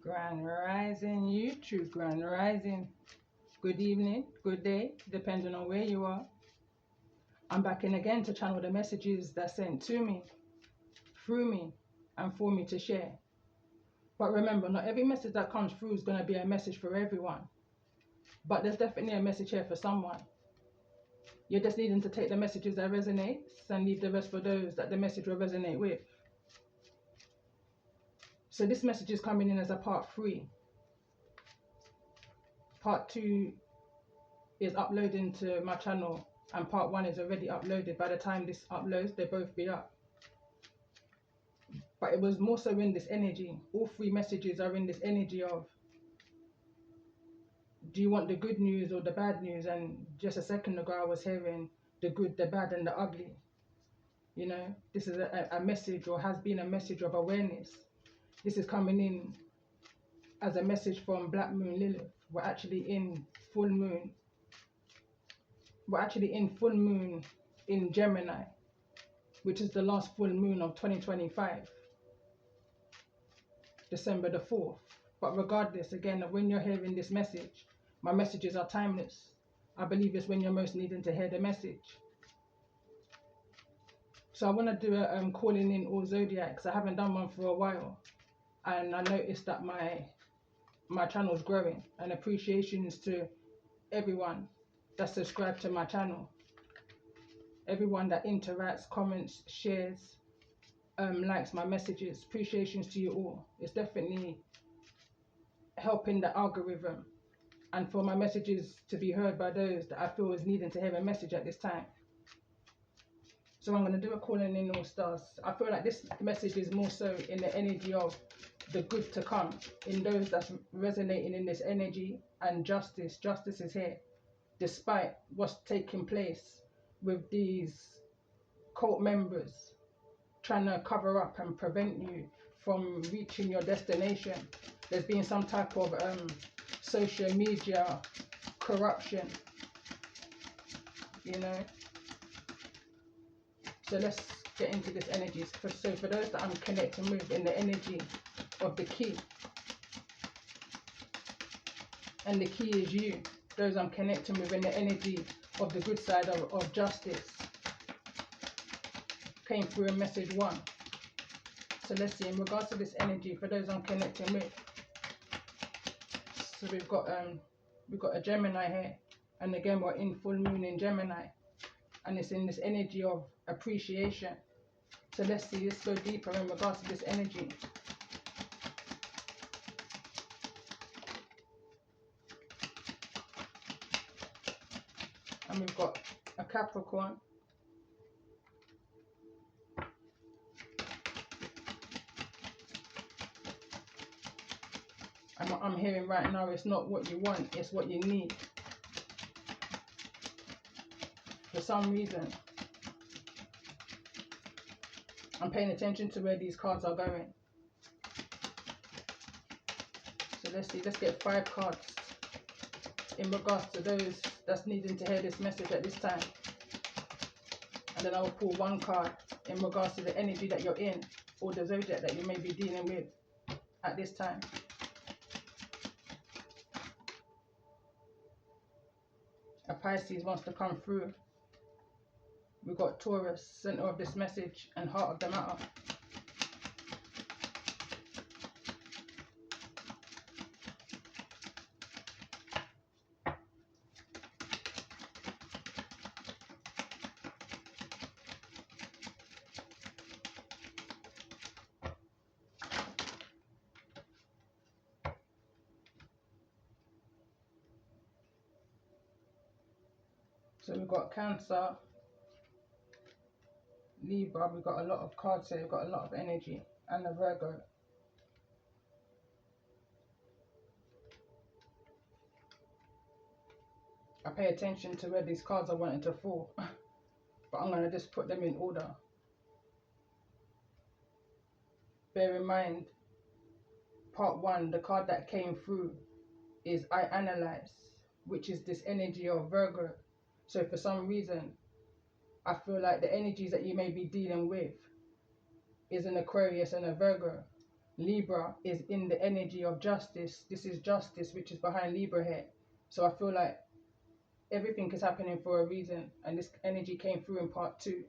Grand Rising YouTube, Grand Rising. Good evening, good day, depending on where you are. I'm back in again to channel the messages that's sent to me, through me, and for me to share. But remember, not every message that comes through is going to be a message for everyone. But there's definitely a message here for someone. You're just needing to take the messages that resonate and leave the rest for those that the message will resonate with. So this message is coming in as a part 3. Part 2 is uploading to my channel and part 1 is already uploaded. By the time this uploads, they both be up. But it was more so in this energy. All 3 messages are in this energy of, do you want the good news or the bad news? And just a second ago I was hearing the good, the bad and the ugly. You know, this is a message, or has been a message of awareness. This is coming in as a message from Black Moon Lilith. We're actually in full moon. We're actually in full moon in Gemini, which is the last full moon of 2025, December the 4th. But regardless, again, when you're hearing this message, my messages are timeless. I believe it's when you're most needing to hear the message. So I want to do a calling in all zodiacs. I haven't done one for a while, and I noticed that my channel's growing, and appreciations to everyone that's subscribed to my channel, everyone that interacts, comments, shares, likes my messages. Appreciations to you all. It's definitely helping the algorithm and for my messages to be heard by those that I feel is needing to hear a message at this time. So I'm going to do a calling in all stars. I feel like this message is more so in the energy of the good to come, in those that's resonating in this energy, and justice is here, despite what's taking place with these cult members trying to cover up and prevent you from reaching your destination. There's been some type of social media corruption, you know. So let's get into this energy. So for those that I'm connecting with in the energy of the key, and the key is you, those I'm connecting with in the energy of the good side of justice, came through in message 1. So let's see, in regards to this energy, for those I'm connecting with. So we've got a Gemini here, and again we're in full moon in Gemini, and it's in this energy of appreciation. So let's see, let's go deeper in regards to this energy. And we've got a Capricorn, and what I'm hearing right now, it's not what you want, it's what you need. For some reason, I'm paying attention to where these cards are going. So let's see, let's get 5 cards in regards to those that's needing to hear this message at this time. And then I will pull 1 card in regards to the energy that you're in, or the zodiac that you may be dealing with at this time. A Pisces wants to come through. We've got Taurus, center of this message, and heart of the matter. So we've got Cancer, Libra, we've got a lot of cards here, we've got a lot of energy, and a Virgo. I pay attention to where these cards are wanting to fall, but I'm going to just put them in order. Bear in mind, part 1, the card that came through is I analyze, which is this energy of Virgo. So for some reason, I feel like the energies that you may be dealing with is an Aquarius and a Virgo. Libra is in the energy of justice. This is justice, which is behind Libra here. So I feel like everything is happening for a reason, and this energy came through in part 2.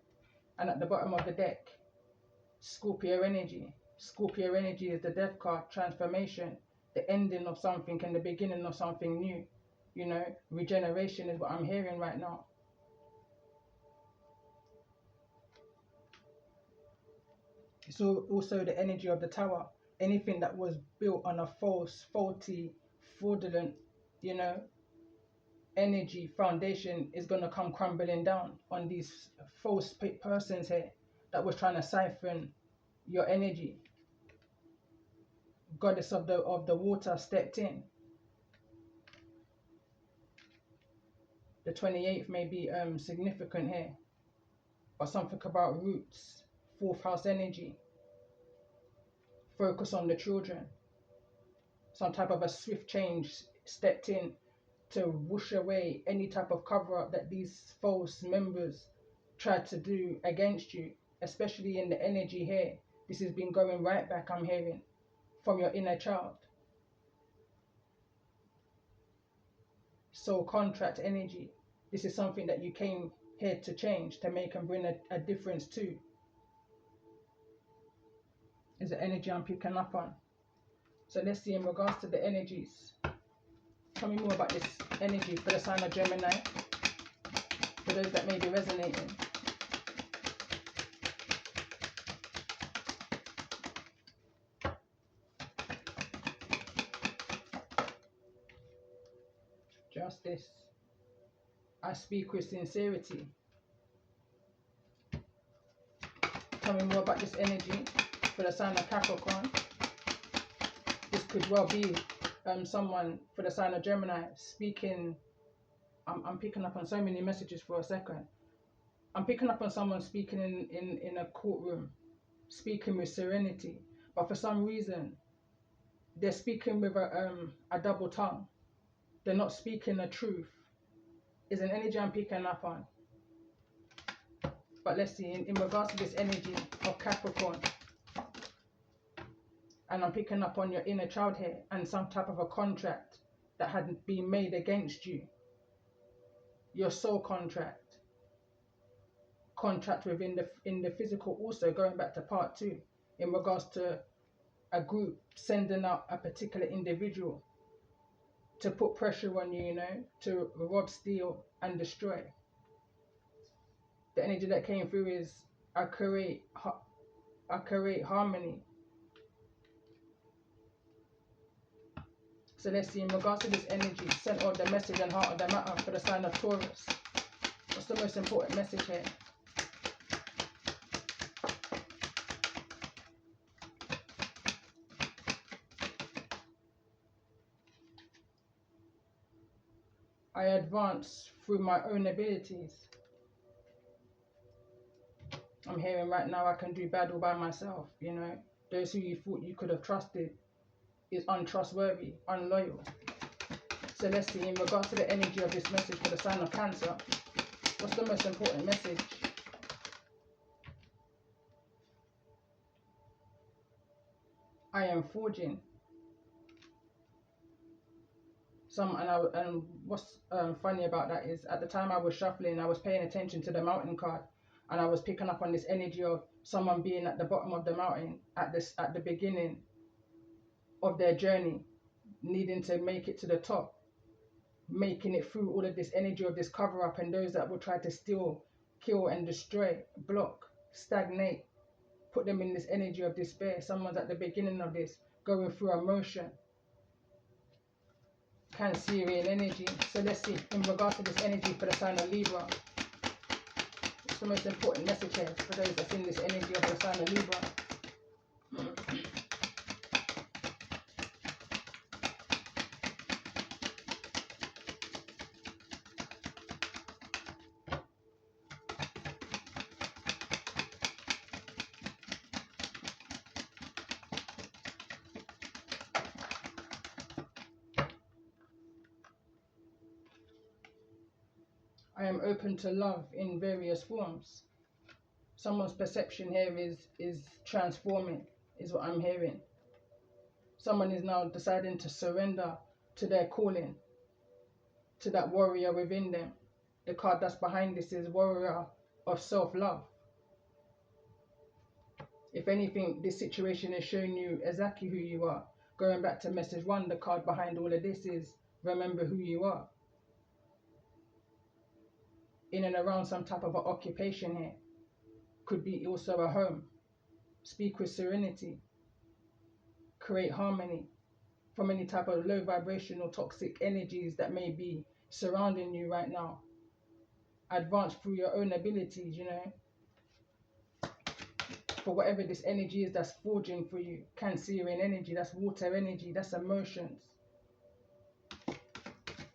And at the bottom of the deck, Scorpio energy. Scorpio energy is the death card, transformation, the ending of something and the beginning of something new. You know, regeneration is what I'm hearing right now. It's also the energy of the Tower. Anything that was built on a false, faulty, fraudulent, you know, energy foundation is going to come crumbling down on these false persons here that was trying to siphon your energy. Goddess of the water stepped in. The 28th may be significant here, or something about roots, 4th house energy. Focus on the children. Some type of a swift change stepped in to whoosh away any type of cover up that these false members tried to do against you, especially in the energy here. This has been going right back, I'm hearing, from your inner child. Soul contract energy. This is something that you came here to change, to make and bring a difference to. Is the energy I'm picking up on. So let's see in regards to the energies. Tell me more about this energy for the sign of Gemini, for those that may be resonating. Justice. I speak with sincerity. Tell me more about this energy for the sign of Capricorn. This could well be someone for the sign of Gemini speaking. I'm picking up on so many messages for a second. I'm picking up on someone speaking in a courtroom, speaking with serenity, but for some reason they're speaking with a double tongue. They're not speaking the truth. Is an energy I'm picking up on. But let's see, in regards to this energy of Capricorn, and I'm picking up on your inner child here and some type of a contract that had been made against you. Your soul contract within the physical, also going back to part 2 in regards to a group sending out a particular individual to put pressure on you, you know, to rob, steal and destroy. The energy that came through is I create harmony. So let's see, in regards to this energy, center of the message and heart of the matter for the sign of Taurus. What's the most important message here? I advance through my own abilities. I'm hearing right now I can do bad all by myself, you know. Those who you thought you could have trusted is untrustworthy, unloyal. So let's see, in regards to the energy of this message for the sign of Cancer, what's the most important message? I am forging. And what's funny about that is at the time I was shuffling, I was paying attention to the mountain card, and I was picking up on this energy of someone being at the bottom of the mountain at the beginning of their journey, needing to make it to the top, making it through all of this energy of this cover up, and those that will try to steal, kill and destroy, block, stagnate, put them in this energy of despair. Someone's at the beginning of this, going through emotion. Cancerian energy. So let's see, in regards to this energy for the sign of Libra, what's the most important message here for those that's in this energy of the sign of Libra? I am open to love in various forms. Someone's perception here is transforming, is what I'm hearing. Someone is now deciding to surrender to their calling, to that warrior within them. The card that's behind this is warrior of self-love. If anything, this situation is showing you exactly who you are. Going back to message 1, the card behind all of this is remember who you are. In and around some type of an occupation here. Could be also a home. Speak with serenity. Create harmony from any type of low vibrational toxic energies that may be surrounding you right now. Advance through your own abilities, you know. For whatever this energy is that's forging for you. Cancerian energy, that's water energy, that's emotions.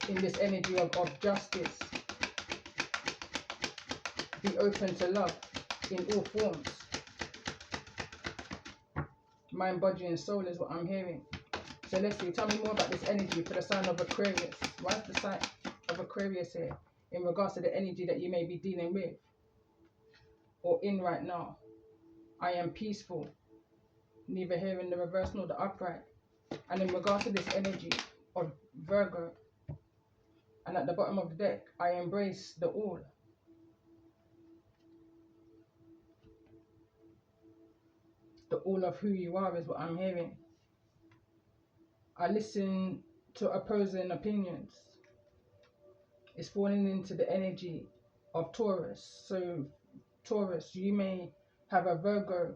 In this energy of justice. Be open to love in all forms. Mind, body and soul is what I'm hearing. So let's see, tell me more about this energy for the sign of Aquarius. Why is the sign of Aquarius here in regards to the energy that you may be dealing with or in right now? I am peaceful, neither here in the reverse nor the upright. And in regards to this energy of Virgo, and at the bottom of the deck, I embrace the all. The all of who you are is what I'm hearing. I listen to opposing opinions. It's falling into the energy of Taurus. So Taurus, you may have a Virgo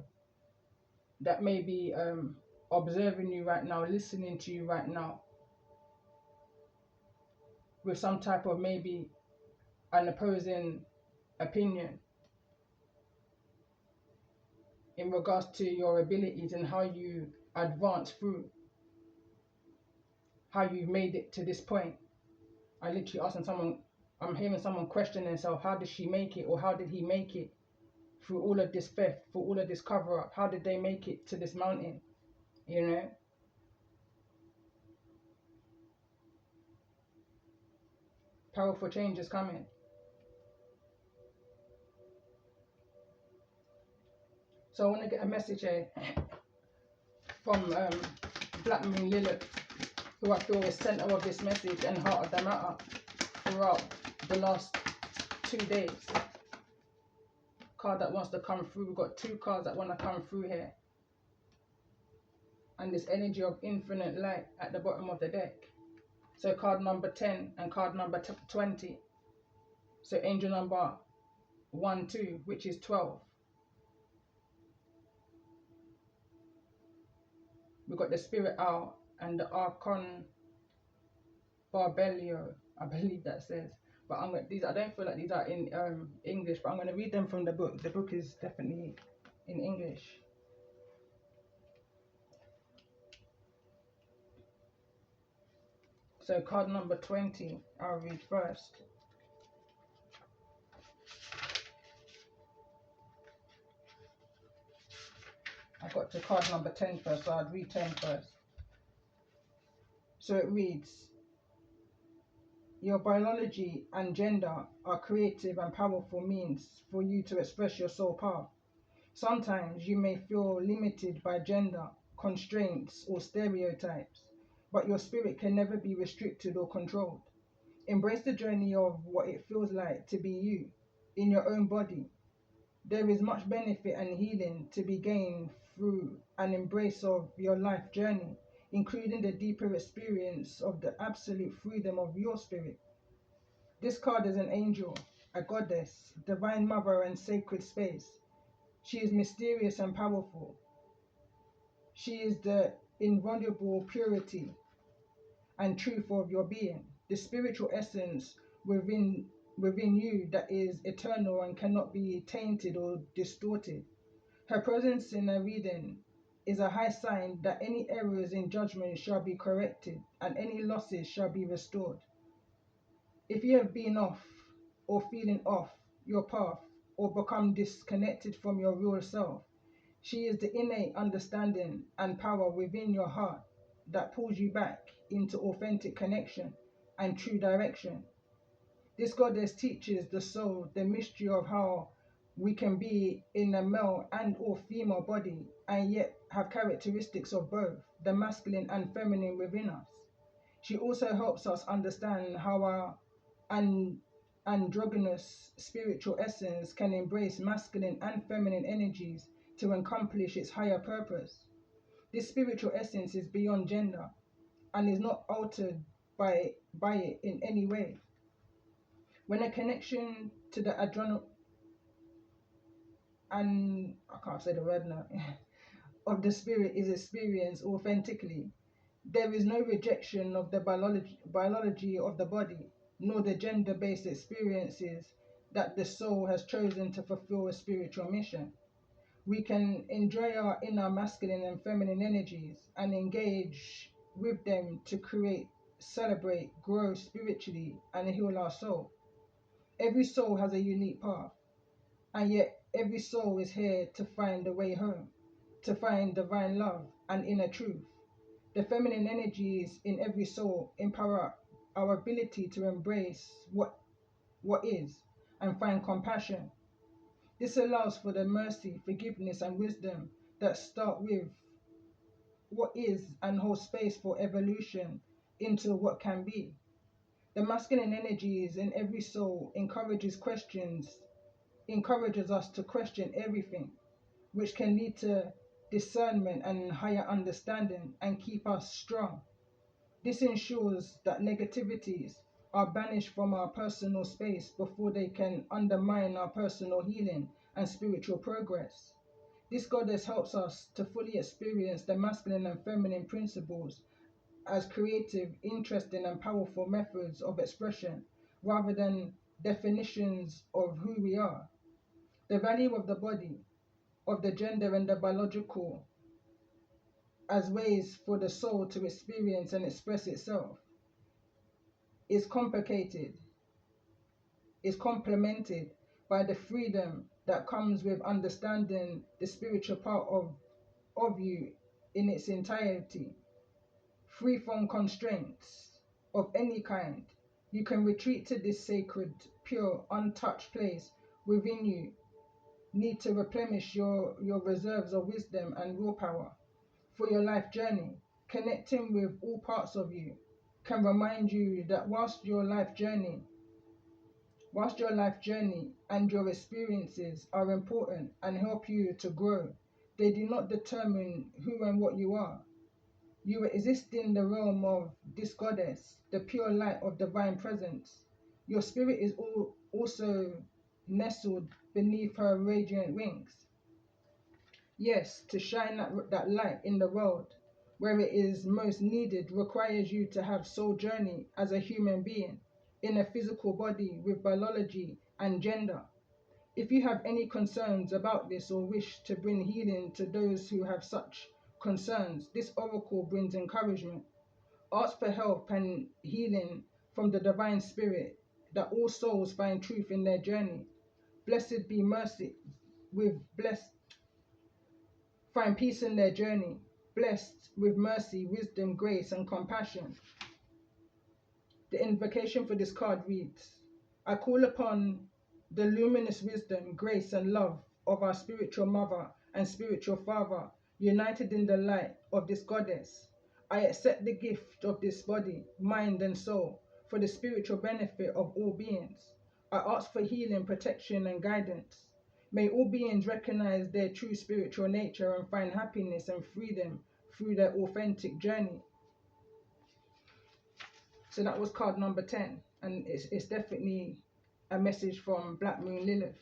that may be observing you right now, listening to you right now, with some type of maybe an opposing opinion in regards to your abilities and how you advance through, how you've made it to this point. I literally asking someone, I'm hearing someone question themselves, how did she make it, or how did he make it through all of this theft, through all of this cover up? How did they make it to this mountain? You know? Powerful change is coming. So I want to get a message here from Black Moon Lilith, who I feel is center of this message and heart of the matter throughout the last 2 days. Card that wants to come through. We've got 2 cards that want to come through here. And this energy of infinite light at the bottom of the deck. So card number 10 and card number 20. So angel number 1, 2, which is 12. We've got the Spirit Owl and the Archon Barbelio, I believe that says. But I'm gonna, these, I don't feel like these are in English, but I'm going to read them from the book. The book is definitely in English. So card number 20, I'll read first. I got to card number 10 first, so I'd read 10 first. So it reads, your biology and gender are creative and powerful means for you to express your soul power. Sometimes you may feel limited by gender, constraints, or stereotypes, but your spirit can never be restricted or controlled. Embrace the journey of what it feels like to be you, in your own body. There is much benefit and healing to be gained through an embrace of your life journey, including the deeper experience of the absolute freedom of your spirit. This card is an angel, a goddess, divine mother and sacred space. She is mysterious and powerful. She is the invulnerable purity and truth of your being, the spiritual essence within you that is eternal and cannot be tainted or distorted. Her presence in a reading is a high sign that any errors in judgment shall be corrected and any losses shall be restored. If you have been off or feeling off your path or become disconnected from your real self, she is the innate understanding and power within your heart that pulls you back into authentic connection and true direction. This goddess teaches the soul the mystery of how We can be in a male and or female body and yet have characteristics of both, the masculine and feminine within us. She also helps us understand how our androgynous spiritual essence can embrace masculine and feminine energies to accomplish its higher purpose. This spiritual essence is beyond gender and is not altered by it in any way. When a connection to the and I can't say the word now of the spirit is experienced authentically, there is no rejection of the biology of the body, nor the gender-based experiences that the soul has chosen to fulfill a spiritual mission. We can enjoy our inner masculine and feminine energies and engage with them to create, celebrate, grow spiritually, and heal our soul. Every soul has a unique path, and yet every soul is here to find the way home, to find divine love and inner truth. The feminine energies in every soul empower our ability to embrace what is and find compassion. This allows for the mercy, forgiveness, and wisdom that start with what is and hold space for evolution into what can be. The masculine energies in every soul encourages us to question everything, which can lead to discernment and higher understanding and keep us strong. This ensures that negativities are banished from our personal space before they can undermine our personal healing and spiritual progress. This goddess helps us to fully experience the masculine and feminine principles as creative, interesting, and powerful methods of expression rather than definitions of who we are. The value of the body, of the gender, and the biological as ways for the soul to experience and express itself is complemented by the freedom that comes with understanding the spiritual part of you in its entirety, free from constraints of any kind. You can retreat to this sacred, pure, untouched place within you. Need to replenish your reserves of wisdom and willpower for your life journey. Connecting with all parts of you can remind you that whilst your life journey and your experiences are important and help you to grow, they do not determine who and what you are. You exist in the realm of this goddess, the pure light of divine presence. Your spirit is also nestled beneath her radiant wings. Yes, to shine that light in the world where it is most needed requires you to have soul journey as a human being in a physical body with biology and gender. If you have any concerns about this or wish to bring healing to those who have such concerns, this oracle brings encouragement. Ask for help and healing from the divine spirit that all souls find truth in their journey. Blessed be mercy with blessed find peace in their journey, blessed with mercy, wisdom, grace, and compassion. The invocation for this card reads, I call upon the luminous wisdom, grace, and love of our spiritual mother and spiritual father, united in the light of this goddess. I accept the gift of this body, mind, and soul for the spiritual benefit of all beings. I ask for healing, protection, and guidance. May all beings recognize their true spiritual nature and find happiness and freedom through their authentic journey. So that was card number 10, and it's definitely a message from Black Moon Lilith.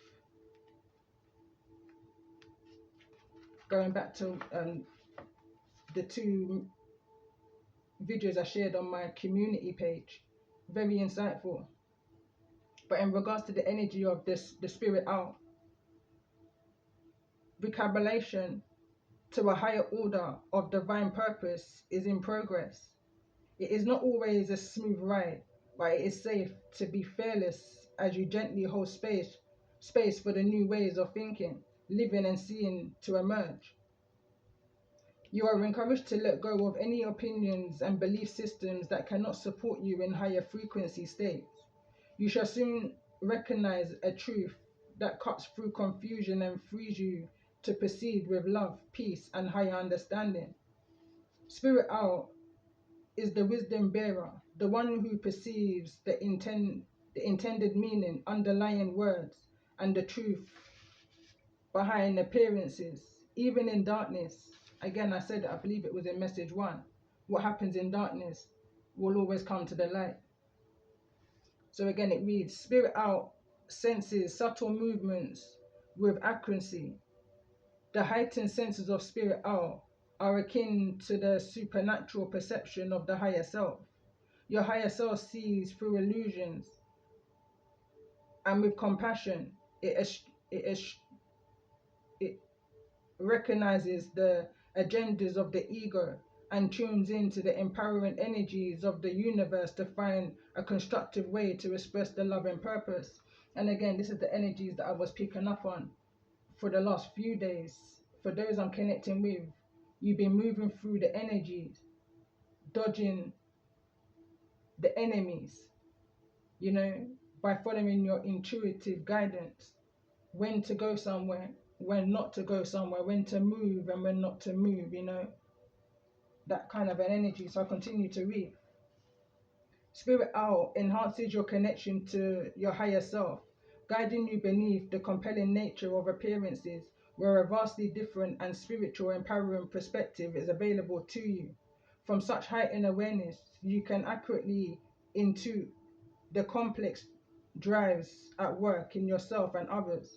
Going back to the two videos I shared on my community page, very insightful. But in regards to the energy of the spirit out, recalibration to a higher order of divine purpose is in progress. It is not always a smooth ride, but it is safe to be fearless as you gently hold space for the new ways of thinking, living, and seeing to emerge. You are encouraged to let go of any opinions and belief systems that cannot support you in higher frequency states. You shall soon recognize a truth that cuts through confusion and frees you to proceed with love, peace, and higher understanding. Spirit Owl is the wisdom bearer, the one who perceives the intended meaning, underlying words, and the truth behind appearances, even in darkness. Again, I said, I believe it was in message 1. What happens in darkness will always come to the light. So again, it reads, Spirit Owl senses subtle movements with accuracy. The heightened senses of Spirit Owl are akin to the supernatural perception of the higher self. Your higher self sees through illusions, and with compassion, it recognizes the agendas of the ego and tunes into the empowering energies of the universe to find a constructive way to express the love and purpose. And again, this is the energies that I was picking up on for the last few days. For those I'm connecting with, you've been moving through the energies, dodging the enemies, you know, by following your intuitive guidance, when to go somewhere, when not to go somewhere, when to move and when not to move, you know, that kind of an energy. So I continue to read. Spirit Owl enhances your connection to your higher self, guiding you beneath the compelling nature of appearances, where a vastly different and spiritual empowering perspective is available to you. From such heightened awareness, you can accurately intuit the complex drives at work in yourself and others.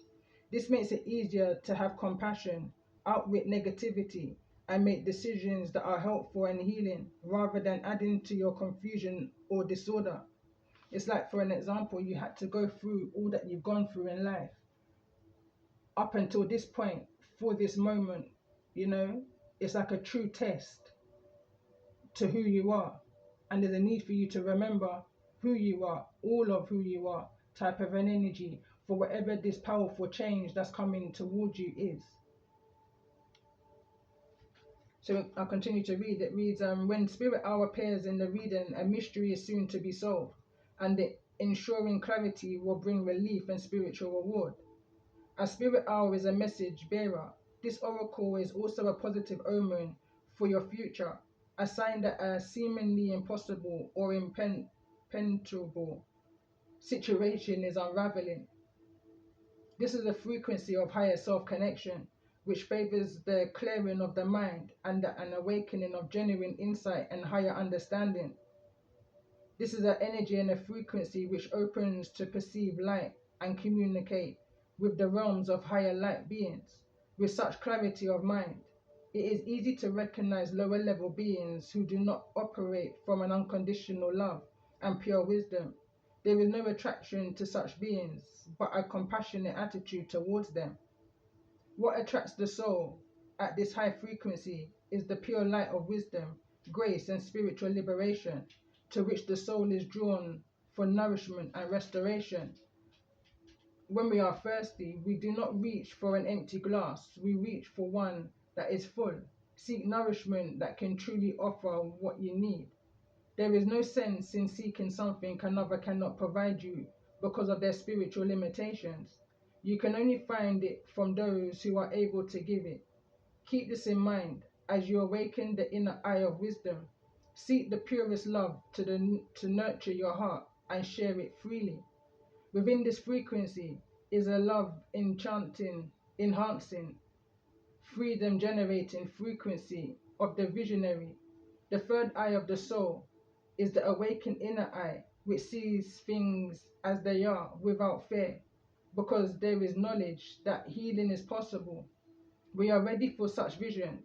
This makes it easier to have compassion, outwit negativity, and make decisions that are helpful and healing rather than adding to your confusion or disorder. It's like, for an example, you had to go through all that you've gone through in life up until this point, for this moment, you know, it's like a true test to who you are. And there's a need for you to remember who you are, all of who you are, type of an energy for whatever this powerful change that's coming towards you is. So I'll continue to read. It reads, when Spirit Owl appears in the reading, a mystery is soon to be solved, and the ensuring clarity will bring relief and spiritual reward. As Spirit Owl is a message bearer, this oracle is also a positive omen for your future, a sign that a seemingly impossible or impenetrable situation is unraveling. This is a frequency of higher self-connection, which favors the clearing of the mind and an awakening of genuine insight and higher understanding. This is an energy and a frequency which opens to perceive light and communicate with the realms of higher light beings with such clarity of mind. It is easy to recognize lower level beings who do not operate from an unconditional love and pure wisdom. There is no attraction to such beings, but a compassionate attitude towards them. What attracts the soul at this high frequency is the pure light of wisdom, grace, and spiritual liberation, to which the soul is drawn for nourishment and restoration. When we are thirsty, we do not reach for an empty glass, we reach for one that is full. Seek nourishment that can truly offer what you need. There is no sense in seeking something another cannot provide you because of their spiritual limitations. You can only find it from those who are able to give it. Keep this in mind as you awaken the inner eye of wisdom. Seek the purest love to nurture your heart and share it freely. Within this frequency is a love enchanting, enhancing, freedom generating frequency of the visionary. The third eye of the soul is the awakened inner eye, which sees things as they are without fear, because there is knowledge that healing is possible. We are ready for such vision.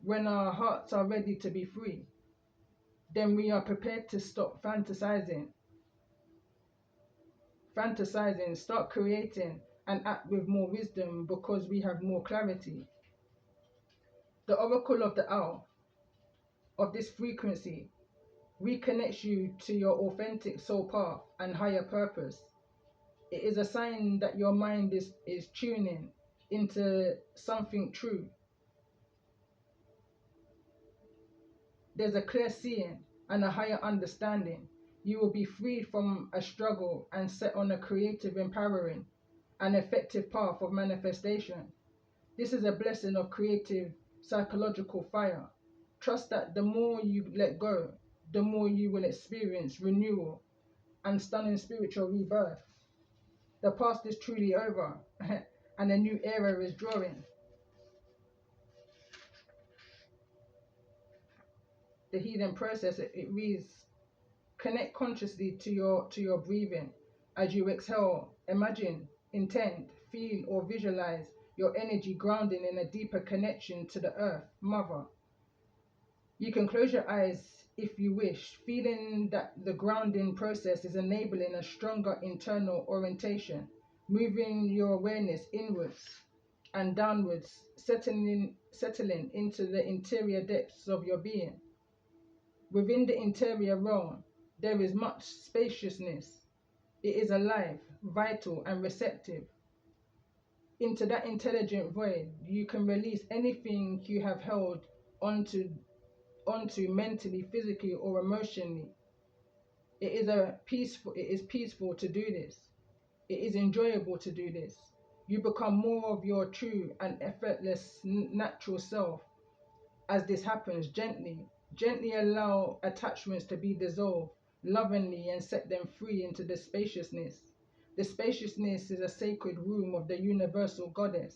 When our hearts are ready to be free, then we are prepared to stop fantasizing, start creating, and act with more wisdom because we have more clarity. The oracle of the owl of this frequency reconnects you to your authentic soul path and higher purpose. It is a sign that your mind is tuning into something true. There's a clear seeing and a higher understanding. You will be freed from a struggle and set on a creative empowering an effective path of manifestation. This is a blessing of creative psychological fire. Trust that the more you let go, the more you will experience renewal and stunning spiritual rebirth. The past is truly over and a new era is drawing. The healing process, it reads, connect consciously to your breathing. As you exhale, imagine, intend, feel or visualize your energy grounding in a deeper connection to the earth, mother. You can close your eyes if you wish, feeling that the grounding process is enabling a stronger internal orientation, moving your awareness inwards and downwards, settling into the interior depths of your being. Within the interior realm, there is much spaciousness. It is alive, vital, and receptive. Into that intelligent void, you can release anything you have held onto mentally, physically, or emotionally. It is peaceful to do this. It is enjoyable to do this. You become more of your true and effortless natural self. As this happens, gently allow attachments to be dissolved lovingly and set them free into the spaciousness. The spaciousness is a sacred room of the universal goddess.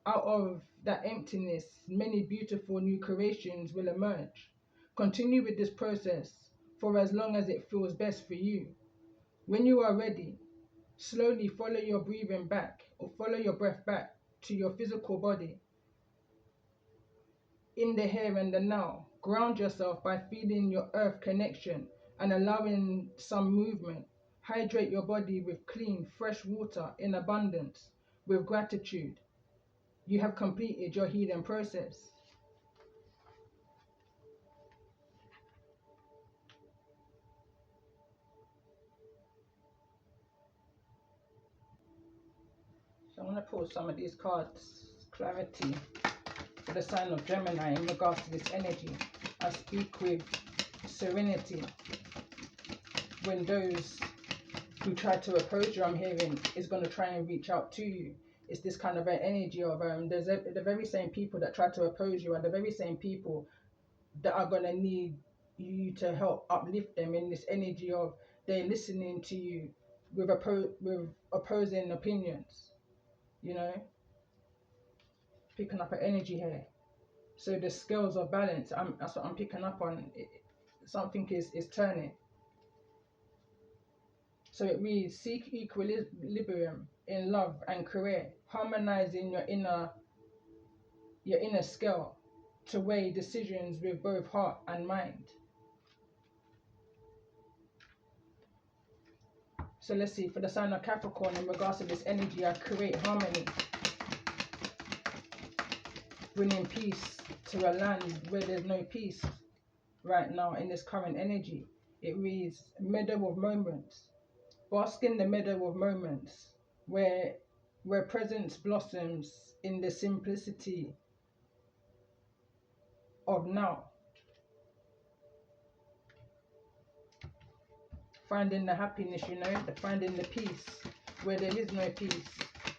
Out of that emptiness, many beautiful new creations will emerge. Continue with this process for as long as it feels best for you. When you are ready, slowly follow your breathing back or follow your breath back to your physical body. In the here and the now, ground yourself by feeling your earth connection and allowing some movement. Hydrate your body with clean, fresh water in abundance. With gratitude, you have completed your healing process. So I want to pull some of these cards, clarity for the sign of Gemini in regards to this energy. I speak with serenity when those who try to oppose you, I'm hearing, is going to try and reach out to you. It's this kind of an energy of the very same people that try to oppose you are the very same people that are going to need you to help uplift them in this energy of they're listening to you with opposing opinions, you know, picking up an energy here. So the scales of balance, that's what I'm picking up on. Something is turning. So it reads, seek equilibrium in love and career, harmonizing your inner scale to weigh decisions with both heart and mind. So let's see, for the sign of Capricorn, in regards to this energy, I create harmony, bringing peace to a land where there's no peace right now in this current energy. It reads, meadow of moments. Bask in the meadow of moments where presence blossoms in the simplicity of now. Finding the happiness, finding the peace where there is no peace.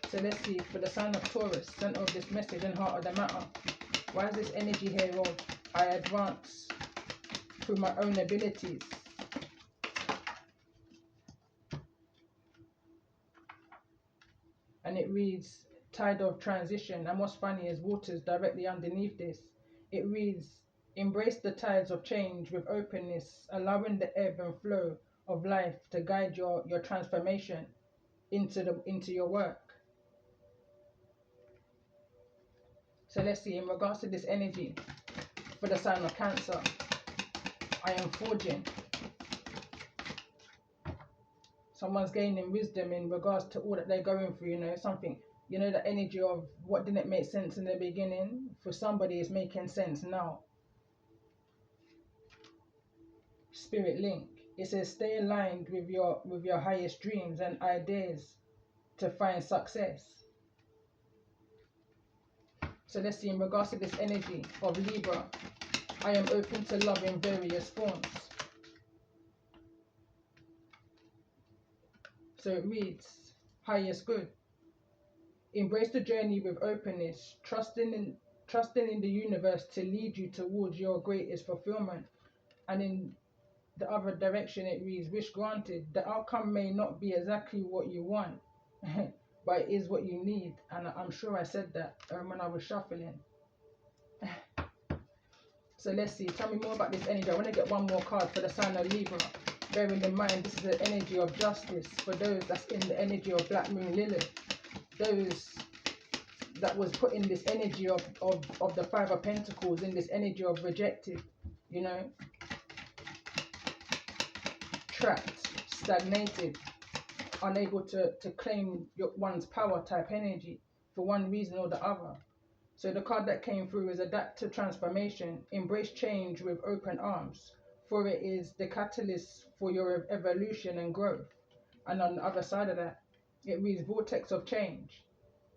So let's see, for the sign of Taurus, center of this message and heart of the matter. Why is this energy here of I advance through my own abilities? And it reads, tide of transition. And what's funny is water's directly underneath this. It reads, embrace the tides of change with openness, allowing the ebb and flow of life to guide your transformation into your work. So let's see, in regards to this energy, for the sign of Cancer, I am forging. Someone's gaining wisdom in regards to all that they're going through, something, the energy of what didn't make sense in the beginning, for somebody is making sense now. Spirit link. It says stay aligned with your highest dreams and ideas to find success. So let's see, in regards to this energy of Libra, I am open to love in various forms. So it reads, highest good. Embrace the journey with openness, trusting in the universe to lead you towards your greatest fulfillment. And in the other direction, it reads, wish granted. The outcome may not be exactly what you want, but it is what you need. And I'm sure I said that when I was shuffling. So let's see. Tell me more about this energy. I want to get one more card for the sign of Libra. Bearing in mind, this is the energy of justice for those that's in the energy of Black Moon Lilith. Those that was put in this energy of the Five of Pentacles, in this energy of rejected, you know, trapped, stagnated, unable to claim one's power type energy for one reason or the other. So the card that came through is adapt to transformation, embrace change with open arms, for it is the catalyst for your evolution and growth. And on the other side of that, it reads vortex of change.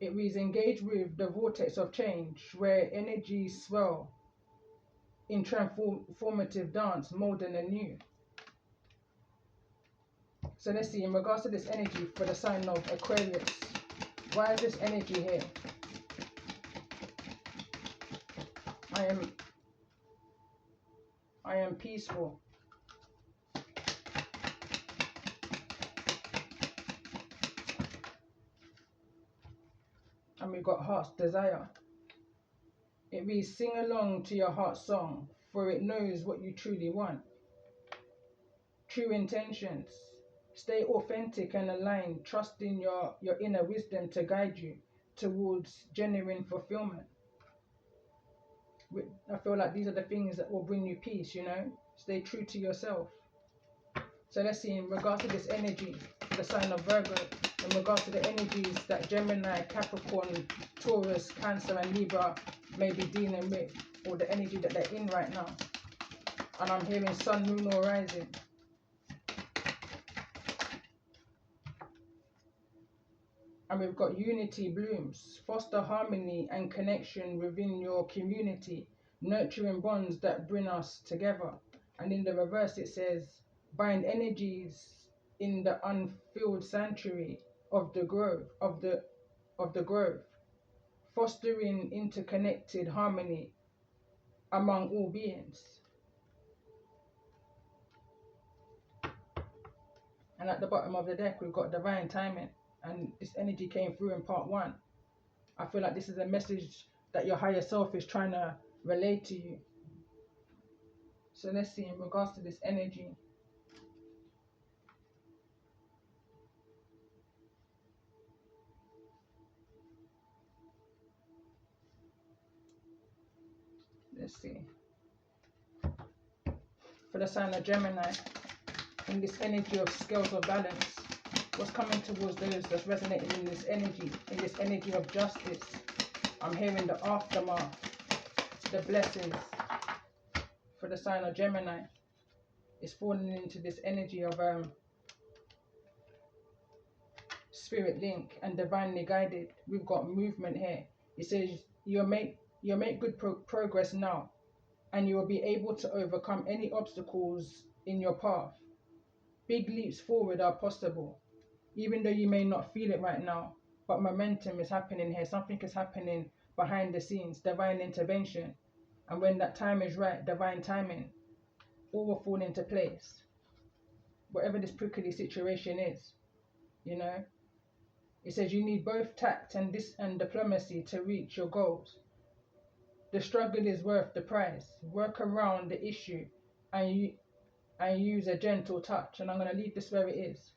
It reads engage with the vortex of change, where energies swell in transformative dance, molding anew. So let's see, in regards to this energy for the sign of Aquarius, why is this energy here? I am peaceful. And we've got heart's desire. It reads, sing along to your heart's song, for it knows what you truly want. True intentions. Stay authentic and aligned, trusting your inner wisdom to guide you towards genuine fulfillment. I feel like these are the things that will bring you peace, you know. Stay true to yourself. So let's see, in regards to this energy, the sign of Virgo, in regards to the energies that Gemini, Capricorn, Taurus, Cancer and Libra may be dealing with, or the energy that they're in right now. And I'm hearing sun, moon or rising. And we've got unity blooms, foster harmony and connection within your community, nurturing bonds that bring us together. And in the reverse it says, bind energies in the unfilled sanctuary of the grove, fostering interconnected harmony among all beings. And at the bottom of the deck we've got divine timing. And this energy came through in part 1. I feel like this is a message that your higher self is trying to relay to you. So let's see, in regards to this energy. Let's see. For the sign of Gemini, in this energy of scales of balance, what's coming towards those that's resonating in this energy of justice? I'm hearing the aftermath, the blessings. For the sign of Gemini, it's falling into this energy of spirit link and divinely guided. We've got movement here. It says you'll make good progress now, and you will be able to overcome any obstacles in your path. Big leaps forward are possible, even though you may not feel it right now, but momentum is happening here. Something is happening behind the scenes, divine intervention. And when that time is right, divine timing, all will fall into place. Whatever this prickly situation is, you know. It says you need both tact and diplomacy to reach your goals. The struggle is worth the price. Work around the issue and use a gentle touch. And I'm going to leave this where it is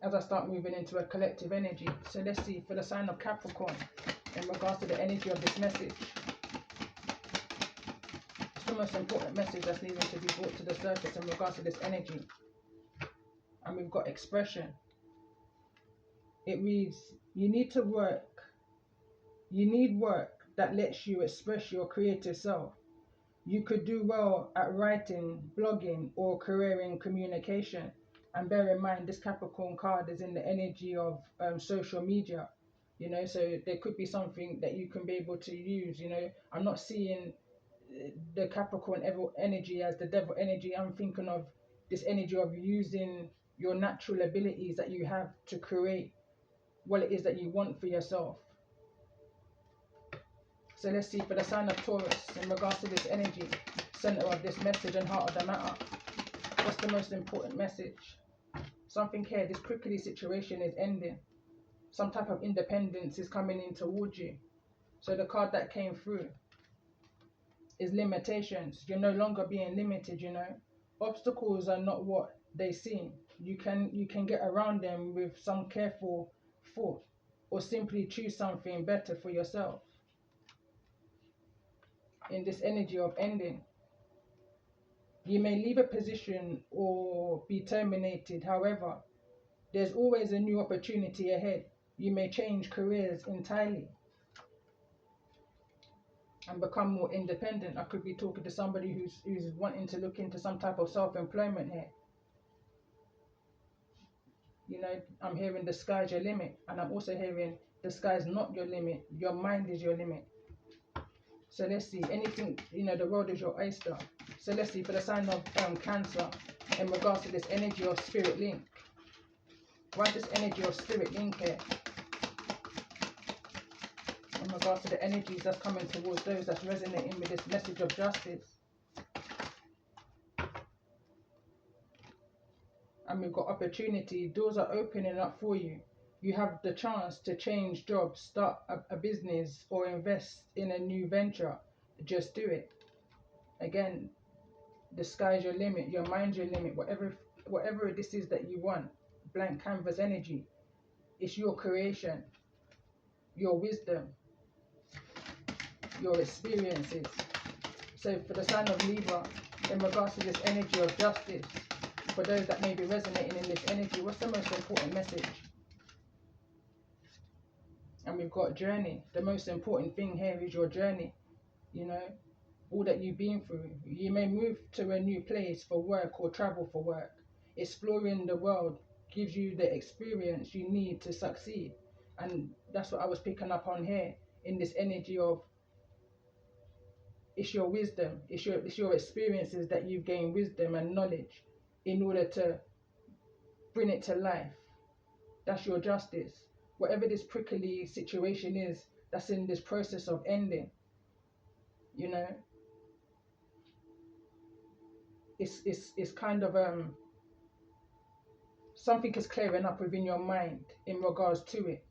as I start moving into a collective energy. So let's see, for the sign of Capricorn, in regards to the energy of this message. It's the most important message that's needing to be brought to the surface in regards to this energy. And we've got expression. It reads, you need work that lets you express your creative self. You could do well at writing, blogging, or career in communication. And bear in mind, this Capricorn card is in the energy of social media, you know, so there could be something that you can be able to use, you know. I'm not seeing the Capricorn energy as the devil energy. I'm thinking of this energy of using your natural abilities that you have to create what it is that you want for yourself. So let's see for the sign of Taurus, in regards to this energy, center of this message and heart of the matter. What's the most important message? Something here, this prickly situation is ending. Some type of independence is coming in towards you. So the card that came through is limitations. You're no longer being limited, you know. Obstacles are not what they seem. You can get around them with some careful thought, or simply choose something better for yourself. In this energy of ending, you may leave a position or be terminated. However, there's always a new opportunity ahead. You may change careers entirely and become more independent. I could be talking to somebody who's wanting to look into some type of self-employment here. You know, I'm hearing the sky's your limit, and I'm also hearing the sky's not your limit. Your mind is your limit. So let's see, anything, you know, the world is your oyster. So let's see for the sign of Cancer, in regards to this energy of spirit link. Why this energy of spirit link here? In regards to the energies that's coming towards those that's resonating with this message of justice. And we've got opportunity. Doors are opening up for you. You have the chance to change jobs, start a business, or invest in a new venture. Just do it. Again, the sky's your limit. Your mind's your limit. Whatever this is that you want. Blank canvas energy. It's your creation. Your wisdom. Your experiences. So for the sign of Libra, in regards to this energy of justice, for those that may be resonating in this energy, what's the most important message? And we've got journey. The most important thing here is your journey. You know, all that you've been through. You may move to a new place for work or travel for work. Exploring the world gives you the experience you need to succeed. And that's what I was picking up on here in this energy of, it's your wisdom. It's your experiences that you've gained wisdom and knowledge in order to bring it to life. That's your justice. Whatever this prickly situation is that's in this process of ending, you know, it's kind of something is clearing up within your mind in regards to it.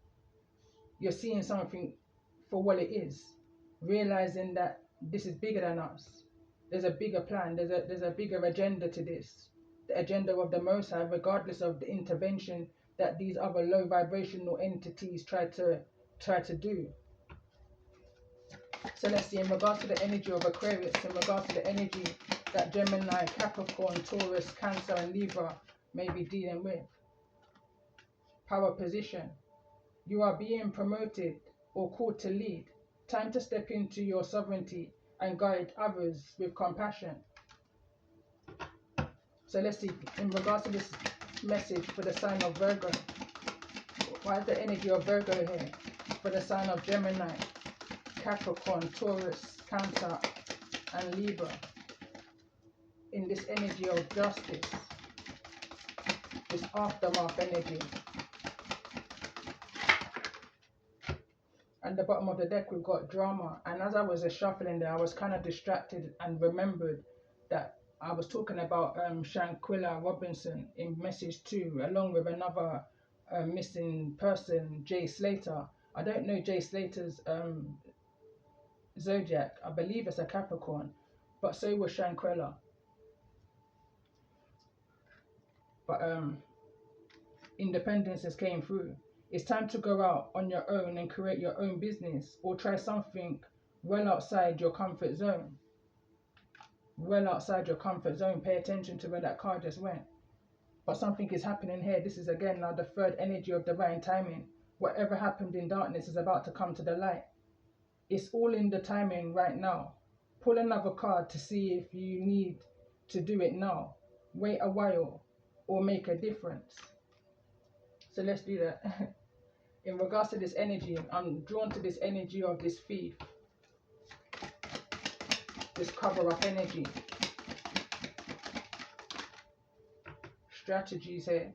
You're seeing something for what it is, realizing that this is bigger than us. There's a bigger plan. There's a bigger agenda to this. The agenda of the Most High, regardless of the intervention that these other low vibrational entities try to do. So let's see, in regards to the energy of Aquarius, in regards to the energy that Gemini, Capricorn, Taurus, Cancer and Libra may be dealing with. Power position. You are being promoted or called to lead. Time to step into your sovereignty and guide others with compassion. So let's see, in regards to this message for the sign of Virgo, why is the energy of Virgo here? For the sign of Gemini, Capricorn, Taurus, Cancer and Libra, in this energy of justice, this aftermath energy. At the bottom of the deck we've got drama, and as I was shuffling there, I was kind of distracted and remembered that I was talking about Shanquilla Robinson in message 2, along with another missing person, Jay Slater. I don't know Jay Slater's zodiac. I believe it's a Capricorn, but so was Shanquilla. But independence has came through. It's time to go out on your own and create your own business, or try something well outside your comfort zone. Well outside your comfort zone. Pay attention to where that card just went. But something is happening here. This is again now the third energy of divine timing. Whatever happened in darkness is about to come to the light. It's all in the timing right now. Pull another card to see if you need to do it now, wait a while, or make a difference. So let's do that. In regards to this energy, I'm drawn to this energy of this thief, this cover-up energy. Strategies here.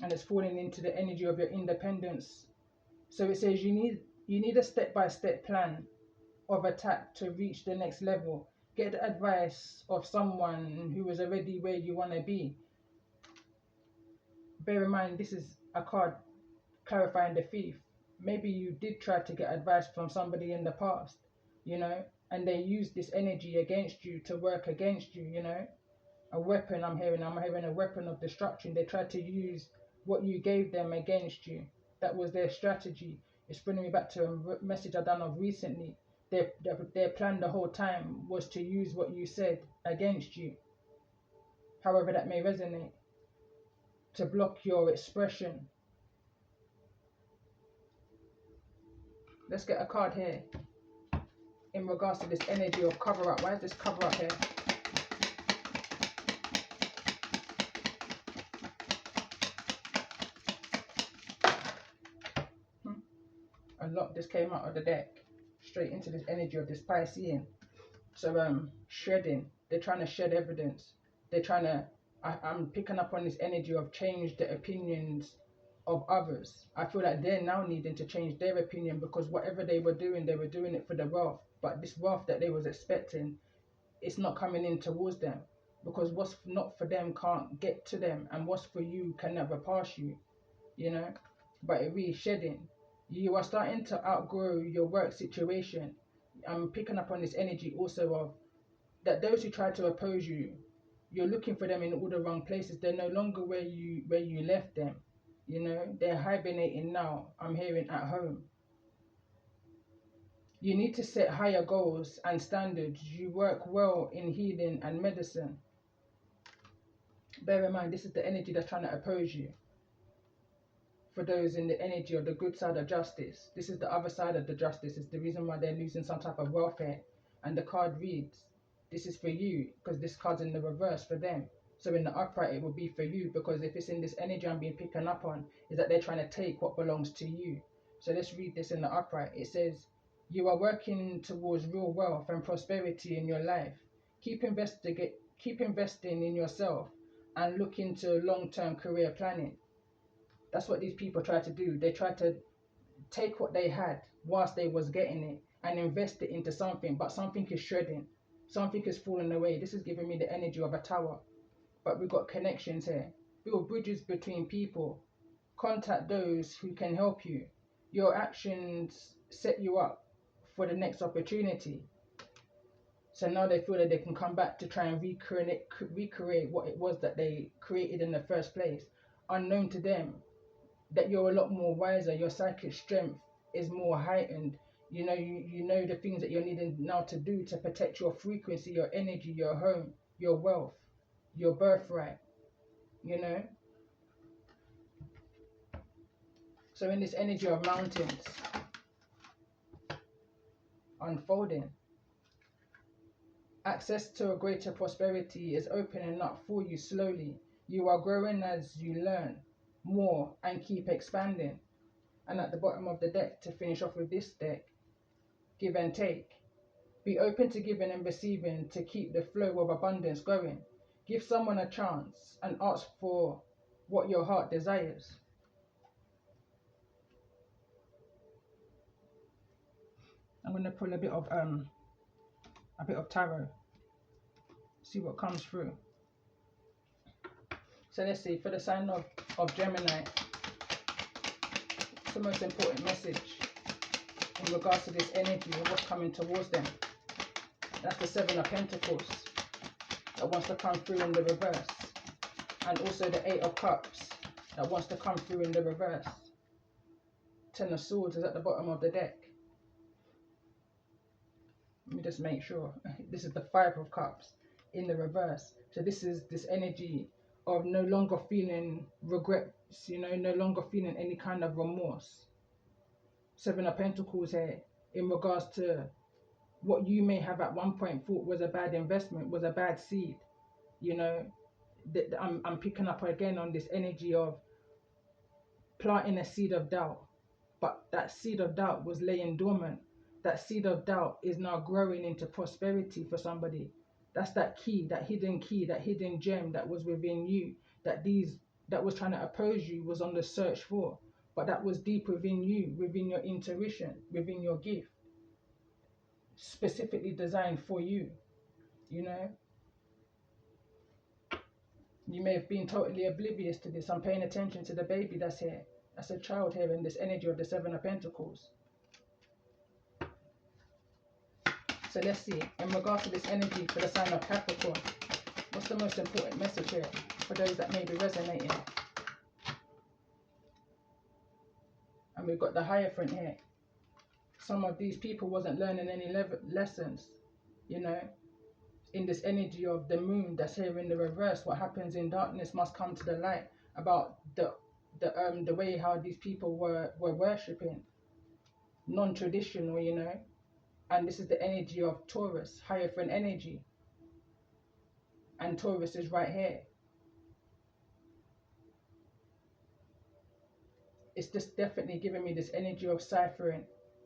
and it's falling into the energy of your independence. So it says you need a step-by-step plan of attack to reach the next level. Get the advice of someone who is already where you want to be. Bear in mind, this is a card clarifying the thief. Maybe you did try to get advice from somebody in the past, you know, and they used this energy against you to work against you, you know. A weapon, I'm hearing a weapon of destruction. They tried to use what you gave them against you. That was their strategy. It's bringing me back to a message I done of recently. Their plan the whole time was to use what you said against you, however that may resonate, to block your expression. Let's get a card here in regards to this energy of cover up. Why is this cover up here? A lot just came out of the deck straight into this energy of this Piscean. So shedding. They're trying to shed evidence. They're trying to. I'm picking up on this energy of change the opinions of others. I feel like they're now needing to change their opinion, because whatever they were doing it for the wealth. But this wealth that they was expecting, it's not coming in towards them, because what's not for them can't get to them, and what's for you can never pass you, you know. But it really shedding. You are starting to outgrow your work situation. I'm picking up on this energy also of that those who try to oppose you, you're looking for them in all the wrong places. They're no longer where you left them. You know, they're hibernating now. I'm hearing at home. You need to set higher goals and standards. You work well in healing and medicine. Bear in mind, this is the energy that's trying to oppose you. For those in the energy of the good side of justice, this is the other side of the justice. It's the reason why they're losing some type of welfare. And the card reads, this is for you, because this card's in the reverse for them. So in the upright, it will be for you, because if it's in this energy I'm being picking up on, is that they're trying to take what belongs to you. So let's read this in the upright. It says, you are working towards real wealth and prosperity in your life. Keep investing in yourself and look into long-term career planning. That's what these people try to do. They try to take what they had whilst they was getting it and invest it into something, but something is shredding. Something is falling away. This is giving me the energy of a tower. But we've got connections here. Build bridges between people. Contact those who can help you. Your actions set you up for the next opportunity. So now they feel that they can come back to try and recreate what it was that they created in the first place. Unknown to them, that you're a lot more wiser. Your psychic strength is more heightened. You know the things that you're needing now to do to protect your frequency, your energy, your home, your wealth, your birthright, you know. So in this energy of mountains unfolding, access to a greater prosperity is opening up for you slowly. You are growing as you learn more and keep expanding. And at the bottom of the deck, to finish off with this deck, give and take. Be open to giving and receiving to keep the flow of abundance going. Give someone a chance and ask for what your heart desires. I'm going to pull a bit of tarot, see what comes through. So let's see, for the sign of Gemini, it's the most important message in regards to this energy and what's coming towards them. That's the Seven of Pentacles that wants to come through in the reverse, and also the Eight of Cups that wants to come through in the reverse. Ten of Swords is at the bottom of the deck. Let me just make sure. This is the Five of Cups in the reverse. So this is this energy of no longer feeling regrets, you know, no longer feeling any kind of remorse. Seven of Pentacles here in regards to what you may have at one point thought was a bad investment, was a bad seed. You know, I'm picking up again on this energy of planting a seed of doubt, but that seed of doubt was laying dormant. That seed of doubt is now growing into prosperity for somebody. That's that key, that hidden gem that was within you, that these that was trying to oppose you was on the search for, but that was deep within you, within your intuition, within your gift, specifically designed for you. You know, you may have been totally oblivious to this. I'm paying attention to the baby that's here. That's a child here in this energy of the Seven of Pentacles. So let's see, in regards to this energy for the sign of Capricorn, what's the most important message here for those that may be resonating? And we've got the Hierophant here. Some of these people wasn't learning any lessons, you know, in this energy of the moon that's here in the reverse. What happens in darkness must come to the light, about the way how these people were worshipping, non-traditional, you know. And this is the energy of Taurus, Hierophant energy. And Taurus is right here. It's just definitely giving me this energy of ciphering,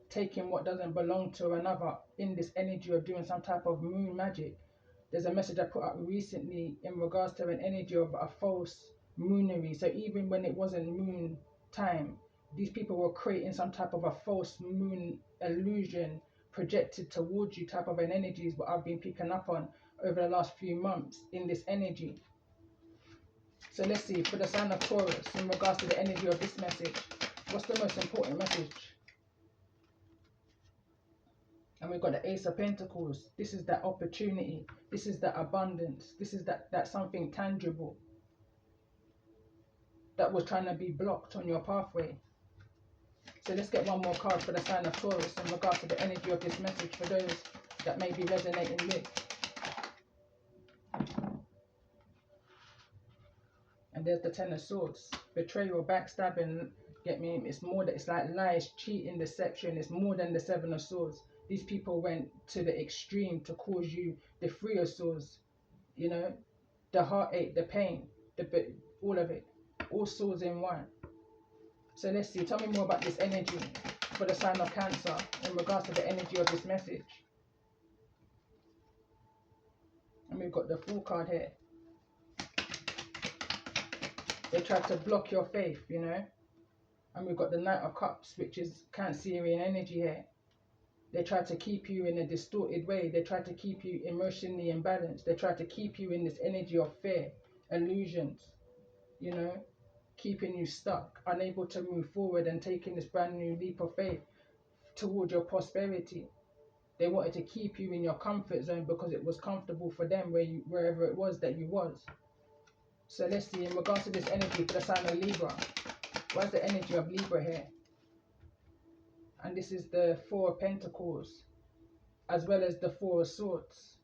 taking what doesn't belong to another, in this energy of doing some type of moon magic. There's a message I put up recently in regards to an energy of a false moonery. So even when it wasn't moon time, these people were creating some type of a false moon illusion projected towards you, type of an energy is what I've been picking up on over the last few months in this energy. So let's see, for the sign of Taurus, in regards to the energy of this message, what's the most important message? And we've got the Ace of Pentacles. This is that opportunity. This is that abundance. This is that something tangible that was trying to be blocked on your pathway. So let's get one more card for the sign of Taurus in regards to the energy of this message for those that may be resonating with. And there's the Ten of Swords. Betrayal, backstabbing, get me? It's more that it's like lies, cheating, deception. It's more than the Seven of Swords. These people went to the extreme to cause you the Three of Swords, you know, the heartache, the pain, all of it, all swords in one. So let's see, tell me more about this energy for the sign of Cancer in regards to the energy of this message. And we've got the Fool card here. They tried to block your faith, you know. And we've got the Knight of Cups, which is Cancerian energy here. They try to keep you in a distorted way. They try to keep you emotionally imbalanced. They try to keep you in this energy of fear, illusions, you know, keeping you stuck, unable to move forward and taking this brand new leap of faith toward your prosperity. They wanted to keep you in your comfort zone because it was comfortable for them wherever it was that you was. So let's see, in regards to this energy for the sign of Libra, what's the energy of Libra here? And this is the Four of Pentacles, as well as the Four of Swords.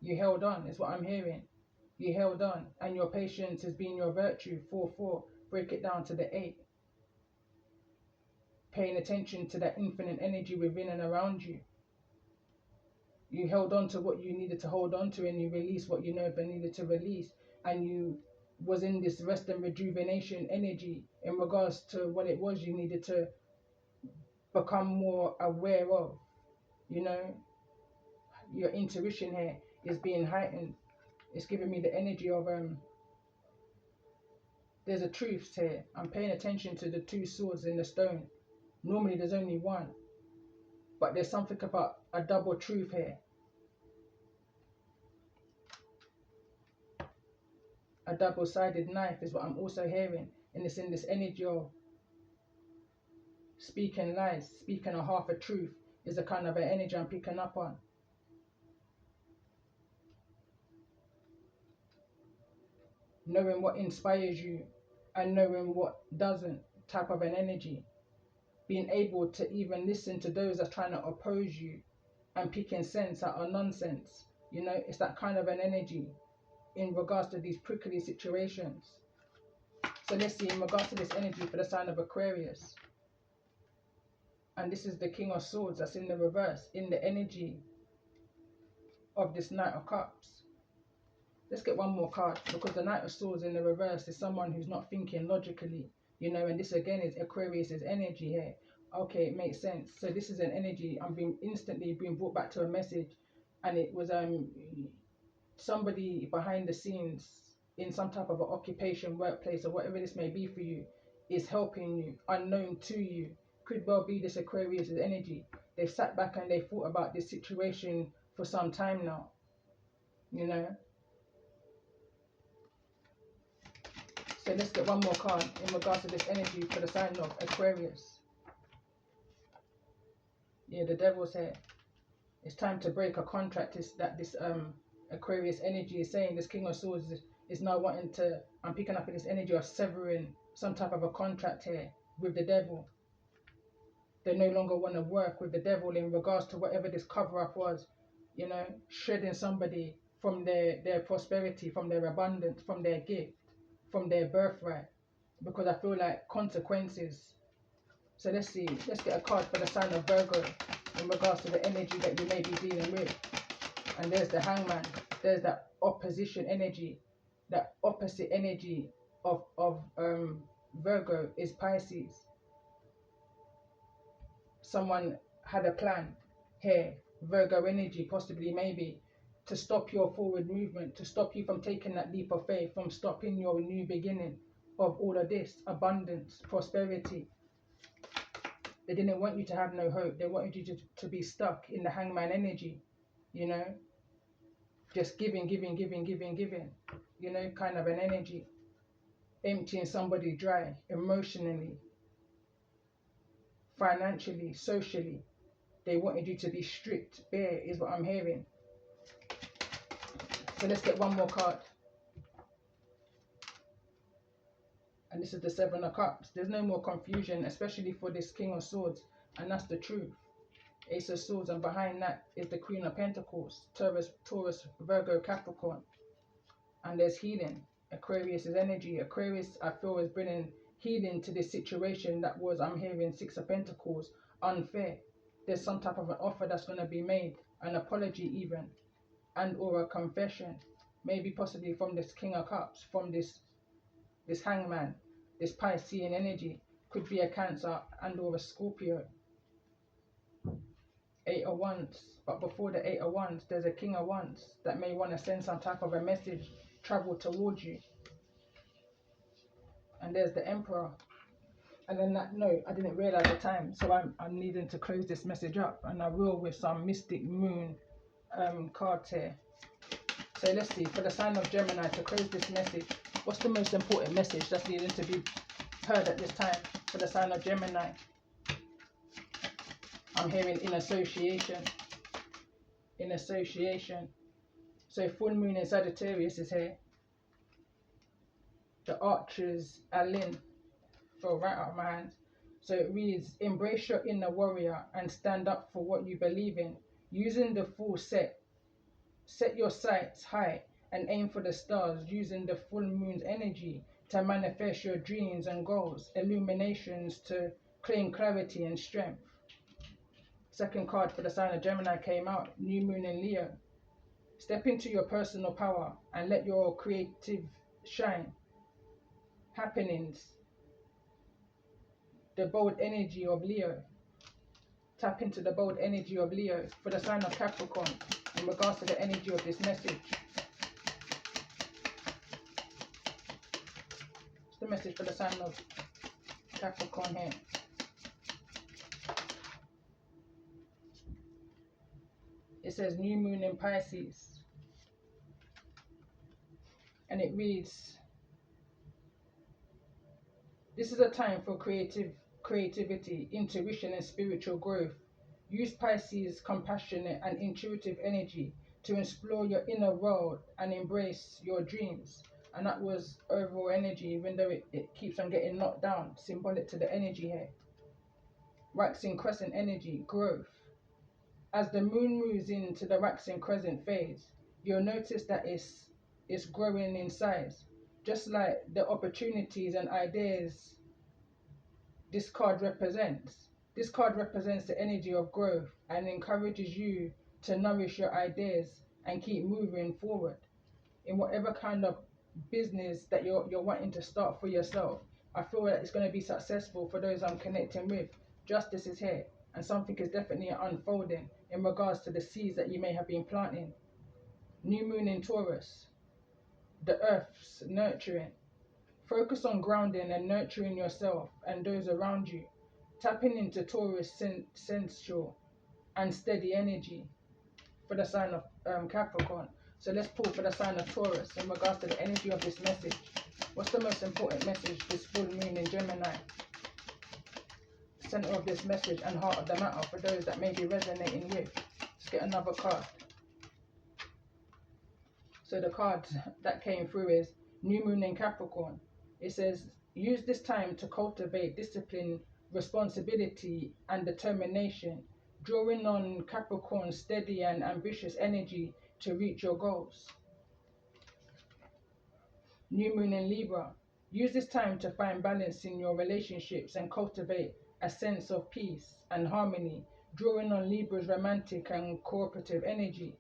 You held on, is what I'm hearing. You held on, and your patience has been your virtue. 4-4, break it down to the 8. Paying attention to that infinite energy within and around you. You held on to what you needed to hold on to, and you released what you never needed to release. And you was in this rest and rejuvenation energy in regards to what it was you needed to become more aware of. You know, your intuition here is being heightened. It's giving me the energy of there's a truth here. I'm paying attention to the two swords in the stone. Normally there's only one, but there's something about a double truth here. A double-sided knife is what I'm also hearing, and it's in this energy of speaking lies, speaking a half a truth is a kind of an energy I'm picking up on. Knowing what inspires you and knowing what doesn't, type of an energy. Being able to even listen to those that's trying to oppose you and picking sense out of nonsense. You know, it's that kind of an energy in regards to these prickly situations. So let's see, in regards to this energy for the sign of Aquarius. And this is the King of Swords that's in the reverse, in the energy of this Knight of Cups. Let's get one more card, because the Knight of Swords in the reverse is someone who's not thinking logically, you know, and this again is Aquarius's energy here. Okay, it makes sense. So this is an energy, I'm being instantly being brought back to a message, and it was somebody behind the scenes in some type of an occupation, workplace, or whatever this may be for you, is helping you, unknown to you. Could well be this Aquarius' energy. They've sat back and they thought about this situation for some time now, you know. So let's get one more card in regards to this energy for the sign of Aquarius. Yeah, the Devil's here. It's time to break a contract. Is that this Aquarius energy is saying? This King of Swords is now wanting to, I'm picking up in this energy of severing some type of a contract here with the Devil. They no longer want to work with the Devil in regards to whatever this cover-up was, you know, shredding somebody from their prosperity, from their abundance, from their gift, from their birthright, because I feel like consequences. So let's see, let's get a card for the sign of Virgo in regards to the energy that you may be dealing with. And there's the Hangman. There's that opposition energy, that opposite energy of Virgo is Pisces. Someone had a plan here, Virgo energy, possibly, maybe, to stop your forward movement, to stop you from taking that leap of faith, from stopping your new beginning of all of this abundance, prosperity. They didn't want you to have no hope. They wanted you to be stuck in the Hangman energy, you know, just giving, you know, kind of an energy, emptying somebody dry emotionally, financially, socially. They wanted you to be stripped bare, is what I'm hearing. So let's get one more card. And this is the Seven of Cups. There's no more confusion, especially for this King of Swords. And that's the truth. Ace of Swords. And behind that is the Queen of Pentacles. Taurus, Virgo, Capricorn. And there's healing. Aquarius' energy. Aquarius, I feel, is bringing healing to this situation that was, I'm hearing, Six of Pentacles, unfair. There's some type of an offer that's going to be made. An apology even. And or a confession. Maybe possibly from this King of Cups. From this Hangman, this Piscean energy. Could be a Cancer and or a Scorpio. Eight of Wands. But before the Eight of Wands, there's a King of Wands that may want to send some type of a message, travel towards you. And there's the Emperor. And then that note, I didn't realize the time, so I'm needing to close this message up, and I will with some Mystic Moon cards here. So let's see, for the sign of Gemini, to close this message, what's the most important message that's needing to be heard at this time for the sign of Gemini? I'm hearing in association. In association. So full moon in Sagittarius is here. The Archer's Callin. Fell right out of my hands. So it reads, embrace your inner warrior and stand up for what you believe in. Using the full set your sights high and aim for the stars, using the full moon's energy to manifest your dreams and goals, illuminations to claim clarity and strength. Second card for the sign of Gemini came out, new moon in Leo. Step into your personal power and let your creative shine. Happenings. The bold energy of Leo. Tap into the bold energy of Leo for the sign of Capricorn in regards to the energy of this message. What's the message for the sign of Capricorn here? It says new moon in Pisces. And it reads, this is a time for creativity, intuition and spiritual growth. Use Pisces' compassionate and intuitive energy to explore your inner world and embrace your dreams. And that was overall energy, even though it keeps on getting knocked down, symbolic to the energy here. Waxing crescent energy, growth. As the moon moves into the waxing crescent phase, you'll notice that it's growing in size. Just like the opportunities and ideas this card represents. This card represents the energy of growth and encourages you to nourish your ideas and keep moving forward in whatever kind of business that you're wanting to start for yourself. I feel that it's going to be successful for those I'm connecting with. Justice is here, and something is definitely unfolding in regards to the seeds that you may have been planting. New moon in Taurus. the earth's nurturing. Focus on grounding and nurturing yourself and those around you, tapping into Taurus sensual and steady energy for the sign of Capricorn. So let's pull for the sign of Taurus in regards to the energy of this message. What's the most important message this full moon in Gemini? Center of this message and heart of the matter for those that may be resonating with. Let's get another card. So the card that came through is New Moon in Capricorn. It says, use this time to cultivate discipline, responsibility, and determination, drawing on Capricorn's steady and ambitious energy to reach your goals. New Moon in Libra. Use this time to find balance in your relationships and cultivate a sense of peace and harmony, drawing on Libra's romantic and cooperative energy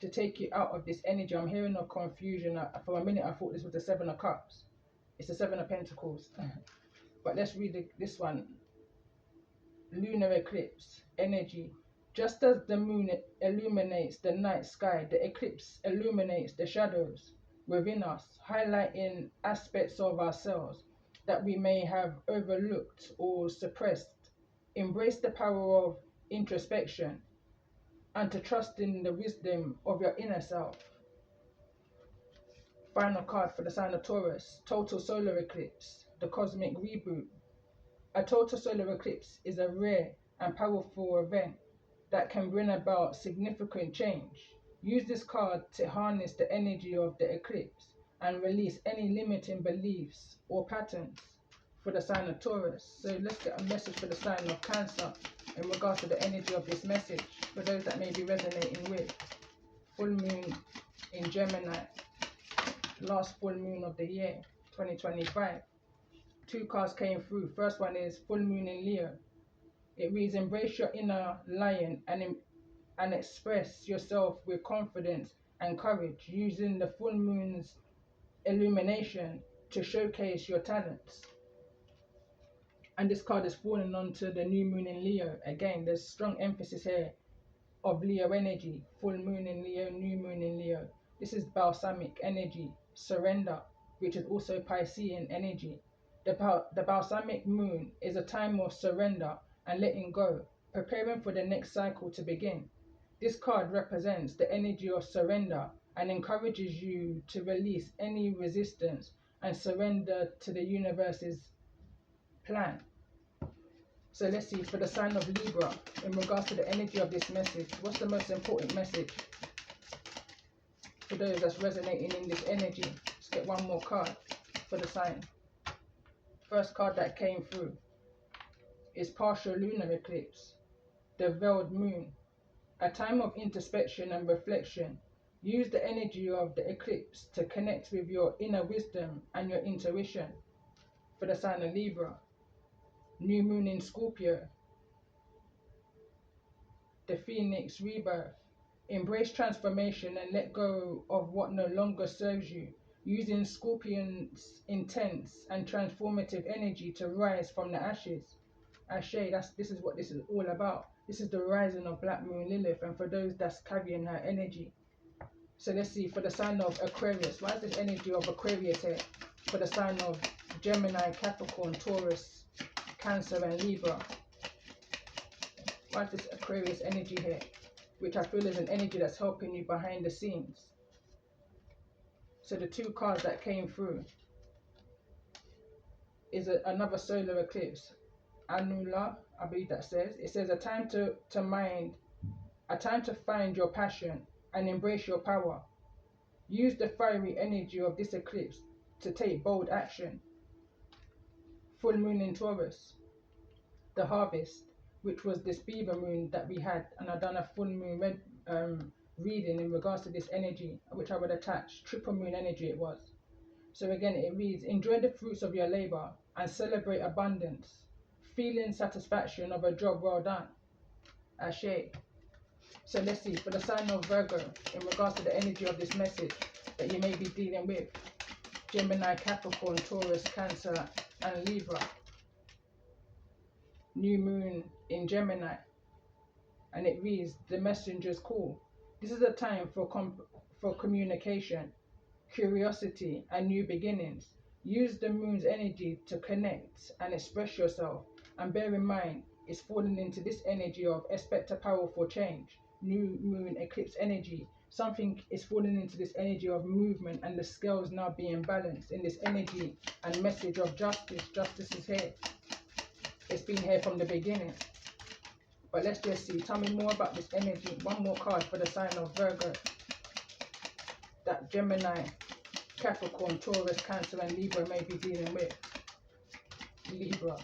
to take you out of this energy. I'm hearing a confusion. For a minute I thought this was the Seven of Cups. It's the Seven of Pentacles. But let's read this one. Lunar eclipse energy. Just as the moon illuminates the night sky, the eclipse illuminates the shadows within us, highlighting aspects of ourselves that we may have overlooked or suppressed. Embrace the power of introspection and to trust in the wisdom of your inner self. Final card for the sign of Taurus, total solar eclipse, the cosmic reboot. A total solar eclipse is a rare and powerful event that can bring about significant change. Use this card to harness the energy of the eclipse and release any limiting beliefs or patterns for the sign of Taurus. So let's get a message for the sign of Cancer in regards to the energy of this message for those that may be resonating with. Full moon in Gemini, last full moon of the year 2025. Two cards came through. First one is full moon in Leo. It reads, embrace your inner lion and express yourself with confidence and courage, using the full moon's illumination to showcase your talents. And this card is falling onto the new moon in Leo. Again, there's strong emphasis here of Leo energy. Full moon in Leo, new moon in Leo. This is balsamic energy, surrender, which is also Piscean energy. The balsamic moon is a time of surrender and letting go, preparing for the next cycle to begin. This card represents the energy of surrender and encourages you to release any resistance and surrender to the universe's plan. So let's see, for the sign of Libra, in regards to the energy of this message, what's the most important message for those that's resonating in this energy? Let's get one more card for the sign. First card that came through is partial lunar eclipse, the veiled moon, a time of introspection and reflection. Use the energy of the eclipse to connect with your inner wisdom and your intuition. For the sign of Libra, new moon in Scorpio, the phoenix rebirth. Embrace transformation and let go of what no longer serves you, using Scorpion's intense and transformative energy to rise from the ashes. Ashe, this is what this is all about. This is the rising of Black Moon Lilith, and for those that's carrying her energy. So let's see, for the sign of Aquarius, why is this energy of Aquarius here? For the sign of Gemini, Capricorn, Taurus, Cancer and Libra. Why is this Aquarius energy here? Which I feel is an energy that's helping you behind the scenes. So the two cards that came through is another solar eclipse. Annular, I believe that says. It says a time to find your passion and embrace your power. Use the fiery energy of this eclipse to take bold action. Full moon in Taurus, the harvest, which was this beaver moon that we had, and I've done a full moon reading in regards to this energy, which I would attach. Triple moon energy it was. So again, it reads, enjoy the fruits of your labor and celebrate abundance, feeling satisfaction of a job well done. Ashe. So let's see, for the sign of Virgo, in regards to the energy of this message that you may be dealing with. Gemini, Capricorn, Taurus, Cancer and Libra. New moon in Gemini, and it reads, the messenger's call. This is a time for communication, curiosity, and new beginnings. Use the moon's energy to connect and express yourself. And bear in mind, it's falling into this energy of expect a powerful change. New moon eclipse energy. Something is falling into this energy of movement, and the scales now being balanced in this energy and message of justice. Justice is here. It's been here from the beginning. But let's just see. Tell me more about this energy. One more card for the sign of Virgo. That Gemini, Capricorn, Taurus, Cancer, and Libra may be dealing with. Libra.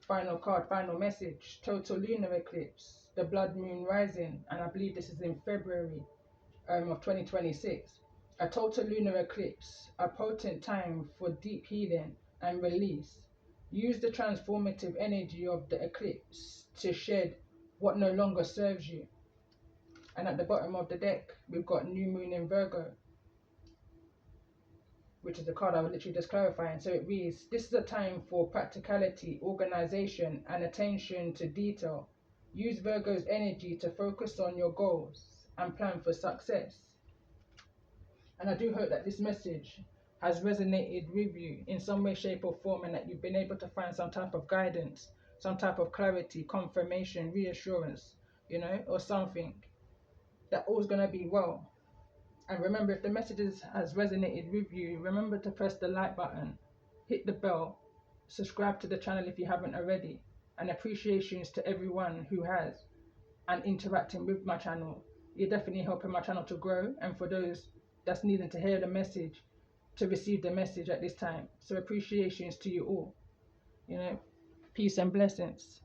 Final card, final message. Total lunar eclipse. The blood moon rising. And I believe this is in February of 2026. A total lunar eclipse. A potent time for deep healing and release. Use the transformative energy of the eclipse to shed what no longer serves you. And at the bottom of the deck, we've got New Moon in Virgo, which is the card I was literally just clarifying. So it reads, this is a time for practicality, organization, and attention to detail. Use Virgo's energy to focus on your goals and plan for success. And I do hope that this message has resonated with you in some way, shape, or form, and that you've been able to find some type of guidance, some type of clarity, confirmation, reassurance, you know, or something. That all's going to be well. And remember, if the messages has resonated with you, remember to press the like button, hit the bell, subscribe to the channel if you haven't already, and appreciations to everyone who has and interacting with my channel. You're definitely helping my channel to grow, and for those that's needing to hear the message, to receive the message at this time. So appreciations to you all, you know, peace and blessings.